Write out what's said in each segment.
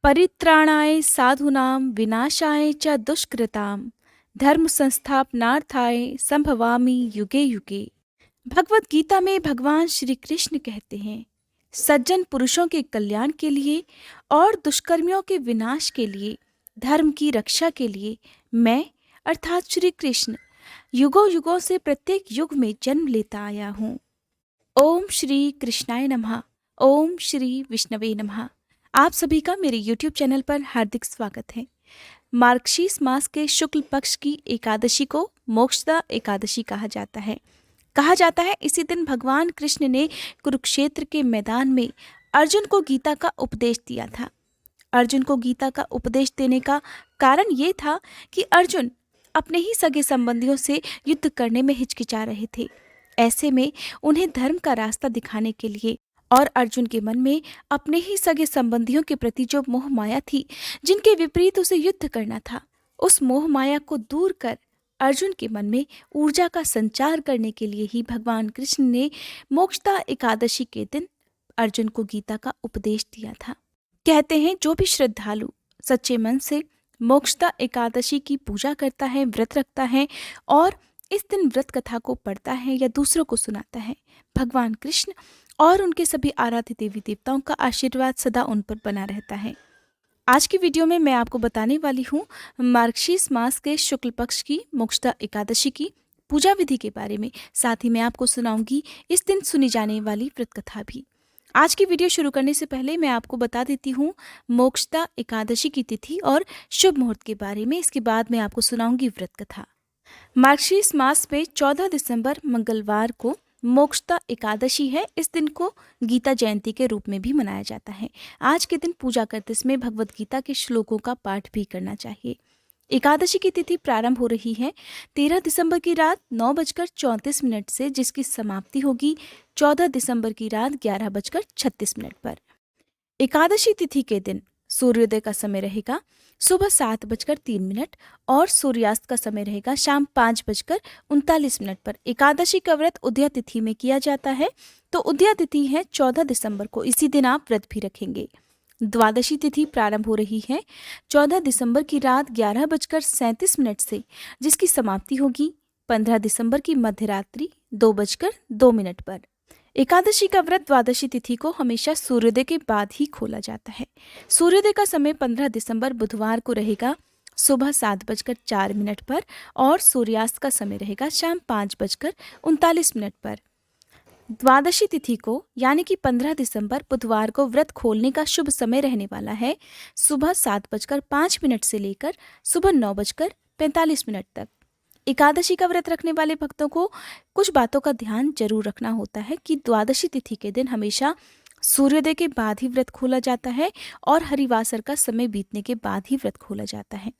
परित्राणाय साधूनां विनाशाय च दुष्कृतां धर्म संस्थापनार्थाय संभवामि युगे युगे। भगवत गीता में भगवान श्री कृष्ण कहते हैं, सज्जन पुरुषों के कल्याण के लिए और दुष्कर्मियों के विनाश के लिए, धर्म की रक्षा के लिए मैं अर्थात श्री कृष्ण युगों युगों से प्रत्येक युग में जन्म लेता आया हूँ। ओम श्री कृष्णाय नमः। ओम श्री विष्णवे नमः। आप सभी का मेरे YouTube चैनल पर हार्दिक स्वागत है। मार्गशीर्ष मास के शुक्ल पक्ष की एकादशी को मोक्षदा एकादशी कहा जाता है। इसी दिन भगवान कृष्ण ने कुरुक्षेत्र के मैदान में अर्जुन को गीता का उपदेश दिया था। अर्जुन को गीता का उपदेश देने का कारण ये था कि अर्जुन अपने ही सगे संबंधियों से युद्ध करने में हिचकिचा रहे थे। ऐसे में उन्हें धर्म का रास्ता दिखाने के लिए और अर्जुन के मन में अपने ही सगे संबंधियों के प्रति जो मोह माया थी, जिनके विपरीत उसे युद्ध करना था, उस मोह माया को दूर कर अर्जुन के मन में ऊर्जा का संचार करने के लिए ही भगवान कृष्ण ने मोक्षदा एकादशी के दिन अर्जुन को गीता का उपदेश दिया था। कहते हैं, जो भी श्रद्धालु सच्चे मन से मोक्षदा एकादशी की पूजा करता है, व्रत रखता है और इस दिन व्रत कथा को पढ़ता है या दूसरों को सुनाता है, भगवान कृष्ण और उनके सभी आराध्य देवी देवताओं का आशीर्वाद सदा उन पर बना रहता है। आज की वीडियो में मैं आपको बताने वाली हूँ मार्गशीर्ष मास के शुक्ल पक्ष की मोक्षदा एकादशी की पूजा विधि के बारे में। साथ ही मैं आपको सुनाऊंगी इस दिन सुनी जाने वाली व्रत कथा भी। आज की वीडियो शुरू करने से पहले मैं आपको बता देती हूँ मोक्षदा एकादशी की तिथि और शुभ मुहूर्त के बारे में। इसके बाद मैं आपको सुनाऊंगी व्रत कथा। मार्गशीर्ष मास में 14 दिसंबर मंगलवार को मोक्षदा एकादशी है। इस दिन को गीता जयंती के रूप में भी मनाया जाता है। आज के दिन पूजा करते समय भगवत गीता के श्लोकों का पाठ भी करना चाहिए। एकादशी की तिथि प्रारंभ हो रही है 13 दिसंबर की रात 9:34 से, जिसकी समाप्ति होगी 14 दिसंबर की रात 11:36 पर। एकादशी तिथि के दिन सूर्योदय का समय रहेगा सुबह 7:03 और सूर्यास्त का समय रहेगा शाम 5:39 पर। एकादशी का व्रत उदया तिथि में किया जाता है, तो उदया तिथि है 14 दिसंबर को। इसी दिन आप व्रत भी रखेंगे। द्वादशी तिथि प्रारंभ हो रही है 14 दिसंबर की रात 11:37 से, जिसकी समाप्ति होगी 15 दिसंबर की मध्यरात्रि 2:02 पर। एकादशी का व्रत द्वादशी तिथि को हमेशा सूर्योदय के बाद ही खोला जाता है। सूर्योदय का समय 15 दिसंबर बुधवार को रहेगा सुबह 7:04 पर और सूर्यास्त का समय रहेगा शाम 5:39 पर। द्वादशी तिथि को यानी कि 15 दिसंबर बुधवार को व्रत खोलने का शुभ समय रहने वाला है सुबह 7:05 से लेकर सुबह 9:45 तक। एकादशी का व्रत रखने वाले भक्तों को कुछ बातों का ध्यान जरूर रखना होता है कि द्वादशी तिथि के दिन हमेशा सूर्योदय के बाद ही व्रत खोला जाता है और हरिवासर का समय बीतने के बाद ही व्रत खोला जाता है।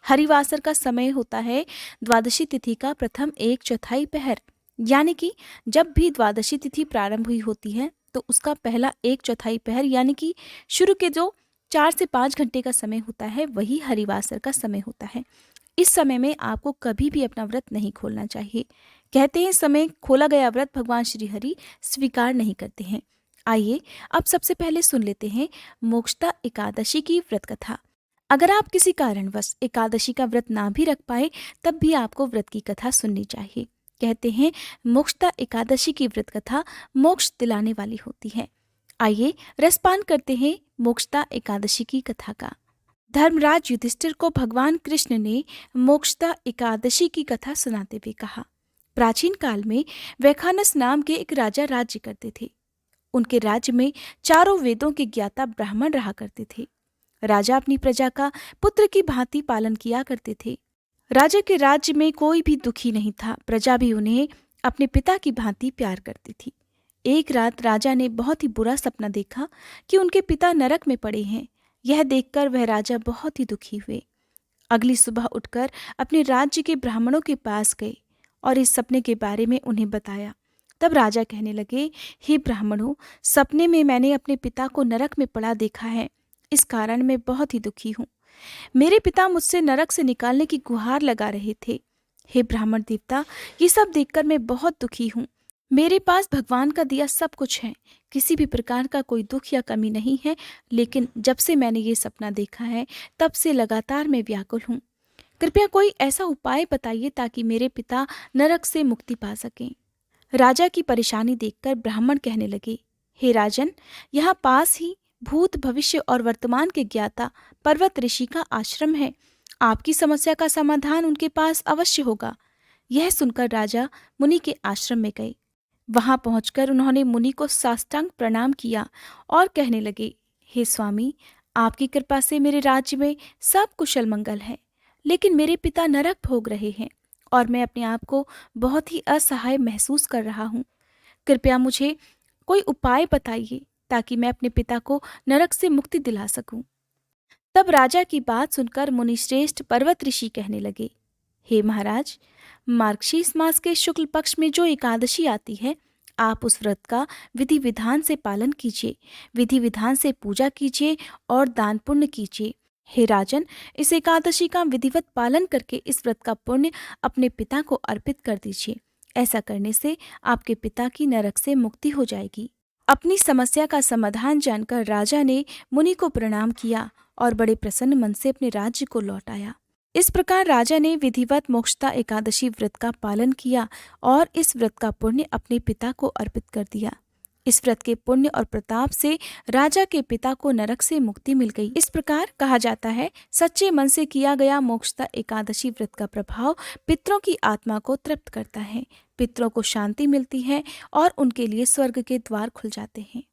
हरिवासर का समय होता है द्वादशी तिथि का प्रथम 1/4 पहर, यानी कि जब भी द्वादशी तिथि प्रारंभ हुई होती है तो उसका पहला 1/4 पहर यानी कि शुरू के जो 4 से 5 घंटे का समय होता है वही हरिवासर का समय होता है। इस समय में आपको कभी भी अपना व्रत नहीं खोलना चाहिए। कहते हैं समय खोला गया व्रत भगवान श्री हरि स्वीकार नहीं करते हैं। आइए अब सबसे पहले सुन लेते हैं मोक्षदा एकादशी की व्रत कथा। अगर आप किसी कारणवश एकादशी का व्रत ना भी रख पाए तब भी आपको व्रत की कथा सुननी चाहिए। कहते हैं मोक्षदा एकादशी की व्रत कथा मोक्ष दिलाने वाली होती है। आइए रसपान करते हैं मोक्षदा एकादशी की कथा का। धर्मराज युधिष्ठिर को भगवान कृष्ण ने मोक्षदा एकादशी की कथा सुनाते हुए कहा, प्राचीन काल में वैखानस नाम के एक राजा राज्य करते थे। उनके राज्य में चारों वेदों के ज्ञाता ब्राह्मण रहा करते थे। राजा अपनी प्रजा का पुत्र की भांति पालन किया करते थे। राजा के राज्य में कोई भी दुखी नहीं था। प्रजा भी उन्हें अपने पिता की भांति प्यार करती थी। एक रात राजा ने बहुत ही बुरा सपना देखा कि उनके पिता नरक में पड़े हैं। यह देखकर वह राजा बहुत ही दुखी हुए। अगली सुबह उठकर अपने राज्य के ब्राह्मणों के पास गए और इस सपने के बारे में उन्हें बताया। तब राजा कहने लगे, हे ब्राह्मणों, सपने में मैंने अपने पिता को नरक में पड़ा देखा है। इस कारण मैं बहुत ही दुखी हूँ। मेरे पिता मुझसे नरक से निकालने की गुहार लगा रहे थे। हे ब्राह्मण देवता, ये सब देखकर मैं बहुत दुखी हूँ। मेरे पास भगवान का दिया सब कुछ है, किसी भी प्रकार का कोई दुख या कमी नहीं है, लेकिन जब से मैंने ये सपना देखा है तब से लगातार मैं व्याकुल हूँ। कृपया कोई ऐसा उपाय बताइए ताकि मेरे पिता नरक से मुक्ति पा सकें। राजा की परेशानी देखकर ब्राह्मण कहने लगे, हे राजन, यहाँ पास ही भूत, भविष्य और वर्तमान के ज्ञाता पर्वत ऋषि का आश्रम है। आपकी समस्या का समाधान उनके पास अवश्य होगा। यह सुनकर राजा मुनि के आश्रम में गए। वहां पहुंचकर उन्होंने मुनि को साष्टांग प्रणाम किया और कहने लगे, हे स्वामी, आपकी कृपा से मेरे राज्य में सब कुशल मंगल है, लेकिन मेरे पिता नरक भोग रहे हैं और मैं अपने आप को बहुत ही असहाय महसूस कर रहा हूँ। कृपया मुझे कोई उपाय बताइए ताकि मैं अपने पिता को नरक से मुक्ति दिला सकूं। तब राजा की बात सुनकर मुनिश्रेष्ठ पर्वत ऋषि कहने लगे, हे महाराज, मार्गशीर्ष मास के शुक्ल पक्ष में जो एकादशी आती है, आप उस व्रत का विधि विधान से पालन कीजिए, विधि विधान से पूजा कीजिए और दान पुण्य कीजिए। हे राजन, इस एकादशी का विधिवत पालन करके इस व्रत का पुण्य अपने पिता को अर्पित कर दीजिए। ऐसा करने से आपके पिता की नरक से मुक्ति हो जाएगी। अपनी समस्या का समाधान जानकर राजा ने मुनि को प्रणाम किया और बड़े प्रसन्न मन से अपने राज्य को लौट आया। इस प्रकार राजा ने विधिवत मोक्षदा एकादशी व्रत का पालन किया और इस व्रत का पुण्य अपने पिता को अर्पित कर दिया। इस व्रत के पुण्य और प्रताप से राजा के पिता को नरक से मुक्ति मिल गई। इस प्रकार कहा जाता है, सच्चे मन से किया गया मोक्षदा एकादशी व्रत का प्रभाव पितरों की आत्मा को तृप्त करता है, पितरों को शांति मिलती है और उनके लिए स्वर्ग के द्वार खुल जाते हैं।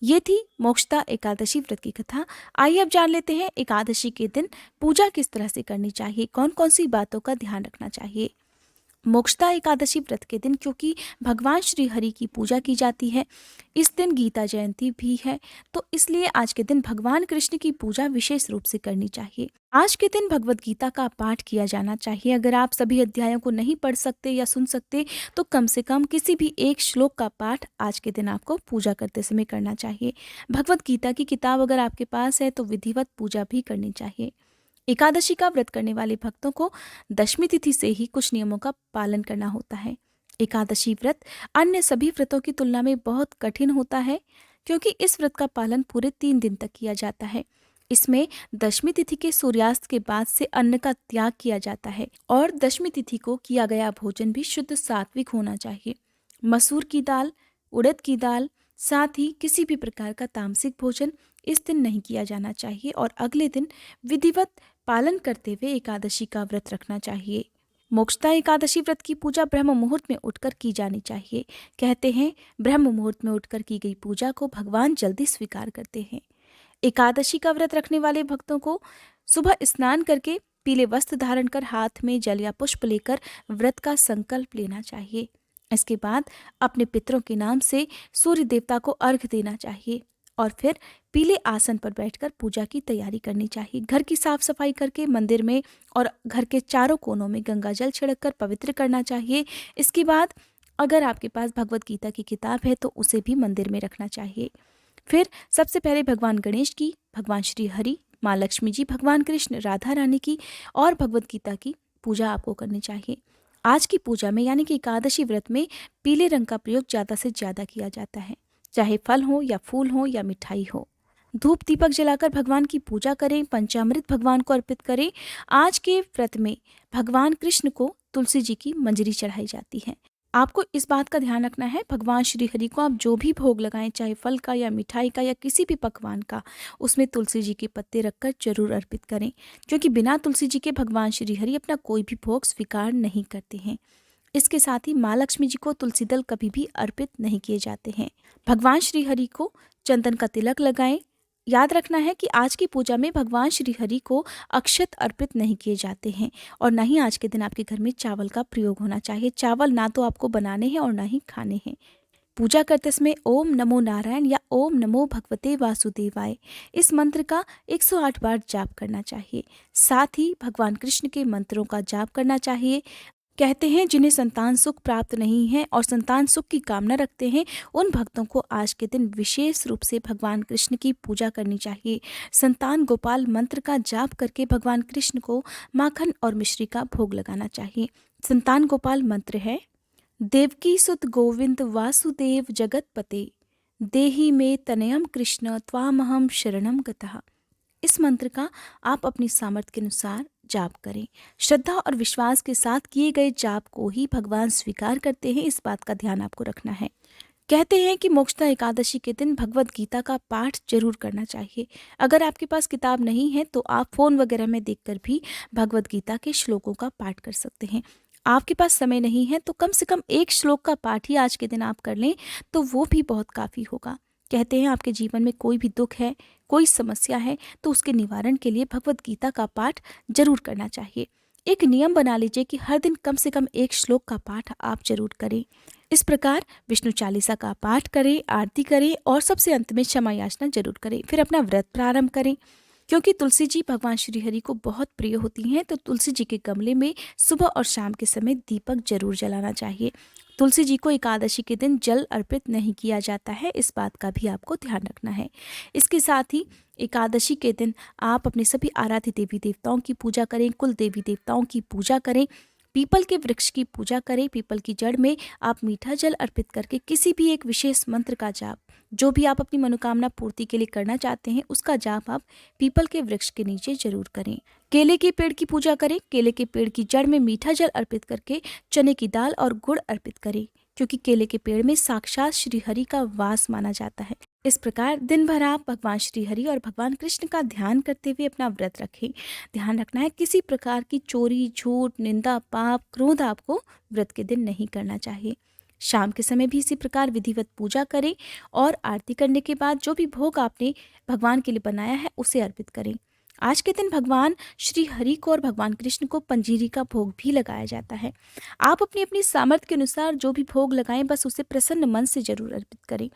ये थी मोक्षदा एकादशी व्रत की कथा। आइए अब जान लेते हैं एकादशी के दिन पूजा किस तरह से करनी चाहिए, कौन कौन सी बातों का ध्यान रखना चाहिए। मोक्षदा एकादशी व्रत के दिन क्योंकि भगवान श्री हरि की पूजा की जाती है, इस दिन गीता जयंती भी है, तो इसलिए आज के दिन भगवान कृष्ण की पूजा विशेष रूप से करनी चाहिए। आज के दिन भगवत गीता का पाठ किया जाना चाहिए। अगर आप सभी अध्यायों को नहीं पढ़ सकते या सुन सकते तो कम से कम किसी भी एक श्लोक का पाठ आज के दिन आपको पूजा करते समय करना चाहिए। भगवत गीता की किताब अगर आपके पास है तो विधिवत पूजा भी करनी चाहिए। एकादशी का व्रत करने वाले भक्तों को दशमी तिथि से ही कुछ नियमों का पालन करना होता है। एकादशी व्रत अन्य सभी व्रतों की तुलना में बहुत कठिन होता है क्योंकि इस व्रत का पालन पूरे 3 दिन तक किया जाता है। इसमें दशमी तिथि के सूर्यास्त के बाद से अन्न का त्याग किया जाता है और दशमी तिथि को किया गया भोजन भी शुद्ध सात्विक होना चाहिए। मसूर की दाल, उड़द की दाल, साथ ही किसी भी प्रकार का तामसिक भोजन इस दिन नहीं किया जाना चाहिए और अगले दिन विधिवत पालन करते हुए एकादशी का व्रत रखना चाहिए। मोक्षदा एकादशी व्रत की पूजा ब्रह्म मुहूर्त में उठकर की जानी चाहिए। कहते हैं, ब्रह्म मुहूर्त में उठकर की गई पूजा को भगवान जल्दी स्वीकार करते हैं। एकादशी का व्रत रखने वाले भक्तों को सुबह स्नान करके पीले वस्त्र धारण कर हाथ में जल या पुष्प लेकर व्रत का संकल्प लेना चाहिए। इसके बाद अपने पितरों के नाम से सूर्य देवता को अर्घ्य देना चाहिए और फिर पीले आसन पर बैठकर पूजा की तैयारी करनी चाहिए। घर की साफ सफाई करके मंदिर में और घर के चारों कोनों में गंगा जल छिड़ककर पवित्र करना चाहिए। इसके बाद अगर आपके पास भगवत गीता की किताब है तो उसे भी मंदिर में रखना चाहिए। फिर सबसे पहले भगवान गणेश की, भगवान श्री हरि, माँ लक्ष्मी जी, भगवान कृष्ण, राधा रानी की और भगवत गीता की पूजा आपको करनी चाहिए। आज की पूजा में यानी कि एकादशी व्रत में पीले रंग का प्रयोग ज़्यादा से ज़्यादा किया जाता है, चाहे फल हो या फूल हो या मिठाई हो। धूप दीपक जलाकर भगवान की पूजा करें, पंचामृत भगवान को अर्पित करें। आज के व्रत में भगवान कृष्ण को तुलसी जी की मंजरी चढ़ाई जाती है। आपको इस बात का ध्यान रखना है, भगवान श्री हरि को आप जो भी भोग लगाएं, चाहे फल का या मिठाई का या किसी भी पकवान का, उसमें तुलसी जी के पत्ते रखकर जरूर अर्पित करें, क्योंकि बिना तुलसी जी के भगवान श्री हरि अपना कोई भी भोग स्वीकार नहीं करते हैं। इसके साथ ही माँ लक्ष्मी जी को तुलसी दल कभी भी अर्पित नहीं किए जाते हैं। भगवान श्री हरि को चंदन का तिलक लगाएं। याद रखना है कि आज की पूजा में भगवान श्री हरि को अक्षत अर्पित नहीं किए जाते हैं और न ही आज के दिन आपके घर में चावल का प्रयोग होना चाहिए। चावल ना तो आपको बनाने हैं और ना ही खाने हैं। पूजा करते समय ओम नमो नारायण या ओम नमो भगवते वासुदेवाय इस मंत्र का 108 बार जाप करना चाहिए। साथ ही भगवान कृष्ण के मंत्रों का जाप करना चाहिए। कहते हैं, जिन्हें संतान सुख प्राप्त नहीं है और संतान सुख की कामना रखते हैं, उन भक्तों को आज के दिन विशेष रूप से भगवान कृष्ण की पूजा करनी चाहिए। संतान गोपाल मंत्र का जाप करके भगवान कृष्ण को माखन और मिश्री का भोग लगाना चाहिए। संतान गोपाल मंत्र है, देवकी सुत गोविंद वासुदेव जगतपते, देहि मे तनयम कृष्ण त्वामहम शरणम गतः। इस मंत्र का आप अपनी सामर्थ्य के अनुसार जाप करें। श्रद्धा और विश्वास के साथ किए गए जाप को ही भगवान स्वीकार करते हैं, इस बात का ध्यान आपको रखना है। कहते हैं कि मोक्षदा एकादशी के दिन भगवत गीता का पाठ जरूर करना चाहिए। अगर आपके पास किताब नहीं है तो आप फोन वगैरह में देखकर भी भगवत गीता के श्लोकों का पाठ कर सकते हैं। आपके पास समय नहीं है तो कम से कम एक श्लोक का पाठ ही आज के दिन आप कर लें तो वो भी बहुत काफ़ी होगा। कहते हैं आपके जीवन में कोई भी दुख है, कोई समस्या है तो उसके निवारण के लिए भगवत गीता का पाठ जरूर करना चाहिए। एक नियम बना लीजिए कि हर दिन कम से कम एक श्लोक का पाठ आप जरूर करें। इस प्रकार विष्णु चालीसा का पाठ करें, आरती करें और सबसे अंत में क्षमा याचना जरूर करें। फिर अपना व्रत प्रारंभ करें। क्योंकि तुलसी जी भगवान श्री हरि को बहुत प्रिय होती हैं तो तुलसी जी के गमले में सुबह और शाम के समय दीपक जरूर जलाना चाहिए। तुलसी जी को एकादशी के दिन जल अर्पित नहीं किया जाता है, इस बात का भी आपको ध्यान रखना है। इसके साथ ही एकादशी के दिन आप अपने सभी आराध्य देवी देवताओं की पूजा करें, कुल देवी देवताओं की पूजा करें, पीपल के वृक्ष की पूजा करें। पीपल की जड़ में आप मीठा जल अर्पित करके किसी भी एक विशेष मंत्र का जाप, जो भी आप अपनी मनोकामना पूर्ति के लिए करना चाहते हैं उसका जाप आप पीपल के वृक्ष के नीचे जरूर करें। केले के पेड़ की पूजा करें। केले के पेड़ की जड़ में मीठा जल अर्पित करके चने की दाल और गुड़ अर्पित करें, क्योंकि केले के पेड़ में साक्षात श्री हरि का वास माना जाता है। इस प्रकार दिन भर आप भगवान श्री हरि और भगवान कृष्ण का ध्यान करते हुए अपना व्रत रखें। ध्यान रखना है किसी प्रकार की चोरी, झूठ, निंदा, पाप, क्रोध आपको व्रत के दिन नहीं करना चाहिए। शाम के समय भी इसी प्रकार विधिवत पूजा करें और आरती करने के बाद जो भी भोग आपने भगवान के लिए बनाया है उसे अर्पित करें। आज के दिन भगवान श्री हरि को और भगवान कृष्ण को पंजीरी का भोग भी लगाया जाता है। आप अपनी अपनी सामर्थ्य के अनुसार जो भी भोग लगाएं बस उसे प्रसन्न मन से जरूर अर्पित करें।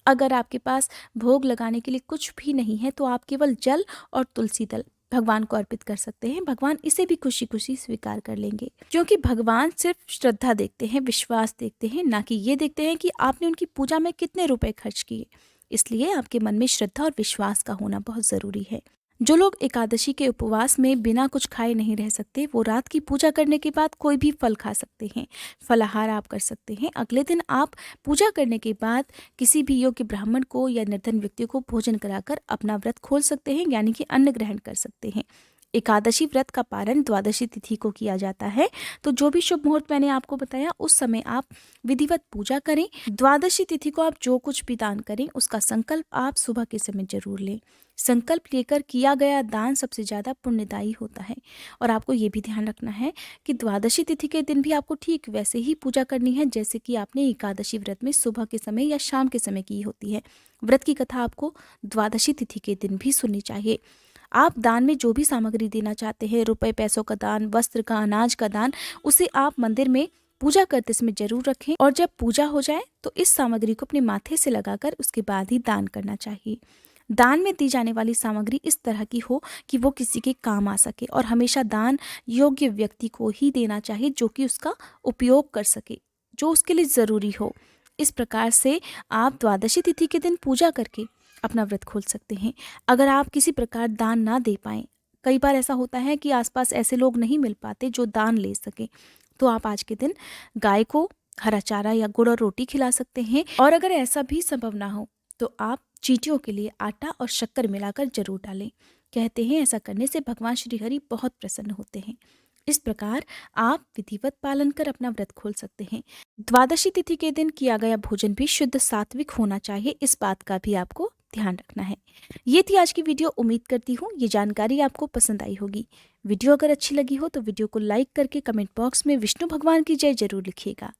अगर आपके पास भोग लगाने के लिए कुछ भी नहीं है तो आप केवल जल और तुलसी दल भगवान को अर्पित कर सकते हैं। भगवान इसे भी खुशी खुशी स्वीकार कर लेंगे, क्योंकि भगवान सिर्फ श्रद्धा देखते हैं, विश्वास देखते हैं, ना कि ये देखते हैं कि आपने उनकी पूजा में कितने रुपए खर्च किए। इसलिए आपके मन में श्रद्धा और विश्वास का होना बहुत जरूरी है। जो लोग एकादशी के उपवास में बिना कुछ खाए नहीं रह सकते वो रात की पूजा करने के बाद कोई भी फल खा सकते हैं, फलाहार आप कर सकते हैं। अगले दिन आप पूजा करने के बाद किसी भी योग्य ब्राह्मण को या निर्धन व्यक्ति को भोजन कराकर अपना व्रत खोल सकते हैं, यानी कि अन्न ग्रहण कर सकते हैं। एकादशी व्रत का पारण द्वादशी तिथि को किया जाता है, तो जो भी शुभ मुहूर्त मैंने आपको बताया उस समय आप विधिवत पूजा करें। द्वादशी तिथि को आप जो कुछ भी दान करें उसका संकल्प आप सुबह के समय जरूर लें। संकल्प लेकर किया गया दान सबसे ज़्यादा पुण्यदायी होता है। और आपको ये भी ध्यान रखना है कि द्वादशी तिथि के दिन भी आपको ठीक वैसे ही पूजा करनी है जैसे कि आपने एकादशी व्रत में सुबह के समय या शाम के समय की होती है। व्रत की कथा आपको द्वादशी तिथि के दिन भी सुननी चाहिए। आप दान में जो भी सामग्री देना चाहते हैं, रुपए पैसों का दान, वस्त्र का, अनाज का दान, उसे आप मंदिर में पूजा करते समय जरूर रखें। और जब पूजा हो जाए तो इस सामग्री को अपने माथे से लगाकर उसके बाद ही दान करना चाहिए। दान में दी जाने वाली सामग्री इस तरह की हो कि वो किसी के काम आ सके, और हमेशा दान योग्य व्यक्ति को ही देना चाहिए जो कि उसका उपयोग कर सके, जो उसके लिए ज़रूरी हो। इस प्रकार से आप द्वादशी तिथि के दिन पूजा करके अपना व्रत खोल सकते हैं। अगर आप किसी प्रकार दान ना दे पाएँ, कई बार ऐसा होता है कि आसपास ऐसे लोग नहीं मिल पाते जो दान ले सकें, तो आप आज के दिन गाय को हरा चारा या गुड़ और रोटी खिला सकते हैं। और अगर ऐसा भी संभव ना हो तो आप चींटियों के लिए आटा और शक्कर मिलाकर जरूर डालें। कहते हैं ऐसा करने से भगवान श्री हरि बहुत प्रसन्न होते हैं। इस प्रकार आप विधिवत पालन कर अपना व्रत खोल सकते हैं। द्वादशी तिथि के दिन किया गया भोजन भी शुद्ध सात्विक होना चाहिए, इस बात का भी आपको ध्यान रखना है। ये थी आज की वीडियो। उम्मीद करती हूँ ये जानकारी आपको पसंद आई होगी। वीडियो अगर अच्छी लगी हो तो वीडियो को लाइक करके कमेंट बॉक्स में विष्णु भगवान की जय जरूर लिखिएगा।